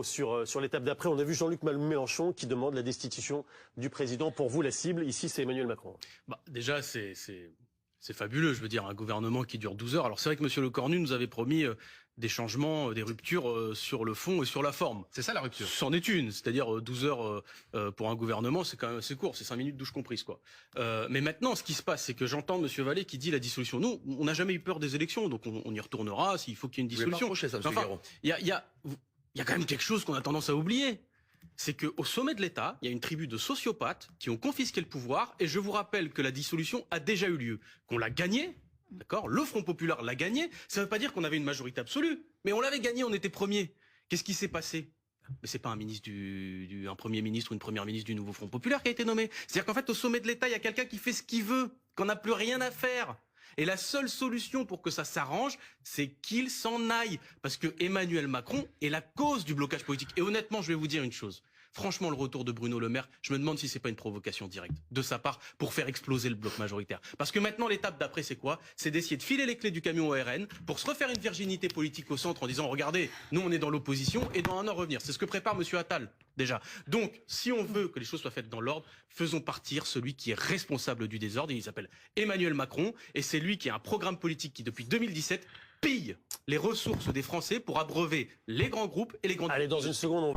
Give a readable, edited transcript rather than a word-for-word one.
Sur l'étape d'après, on a vu Jean-Luc Mélenchon qui demande la destitution du président. Pour vous, la cible, ici, c'est Emmanuel Macron. Déjà, c'est fabuleux, je veux dire, un gouvernement qui dure 12 heures. Alors c'est vrai que M. Lecornu nous avait promis des changements, des ruptures sur le fond et sur la forme. C'est ça la rupture. C'en est une, c'est-à-dire 12 heures pour un gouvernement, c'est quand même assez court, c'est 5 minutes douche comprises, quoi. Mais maintenant, ce qui se passe, c'est que j'entends M. Vallée qui dit la dissolution. Nous, on n'a jamais eu peur des élections, donc on y retournera s'il faut qu'il y ait une dissolution. Il y a quand même quelque chose qu'on a tendance à oublier. C'est qu'au sommet de l'État, il y a une tribu de sociopathes qui ont confisqué le pouvoir, et je vous rappelle que la dissolution a déjà eu lieu, qu'on l'a gagnée, d'accord ? Le Front Populaire l'a gagnée, ça ne veut pas dire qu'on avait une majorité absolue, mais on l'avait gagnée, on était premier. Qu'est-ce qui s'est passé ? Mais c'est pas un premier ministre ou une première ministre du nouveau Front Populaire qui a été nommé. C'est-à-dire qu'en fait, au sommet de l'État, il y a quelqu'un qui fait ce qu'il veut, qu'on n'a plus rien à faire. Et la seule solution pour que ça s'arrange, c'est qu'il s'en aille. Parce que Emmanuel Macron est la cause du blocage politique. Et honnêtement, je vais vous dire une chose. Franchement, le retour de Bruno Le Maire, je me demande si c'est pas une provocation directe de sa part pour faire exploser le bloc majoritaire. Parce que maintenant, l'étape d'après, c'est quoi ? C'est d'essayer de filer les clés du camion au RN pour se refaire une virginité politique au centre en disant, regardez, nous on est dans l'opposition et dans un an revenir. C'est ce que prépare M. Attal, déjà. Donc, si on veut que les choses soient faites dans l'ordre, faisons partir celui qui est responsable du désordre. Il s'appelle Emmanuel Macron et c'est lui qui a un programme politique qui, depuis 2017, pille les ressources des Français pour abreuver les grands groupes et les grandes... Allez, dans une seconde, on...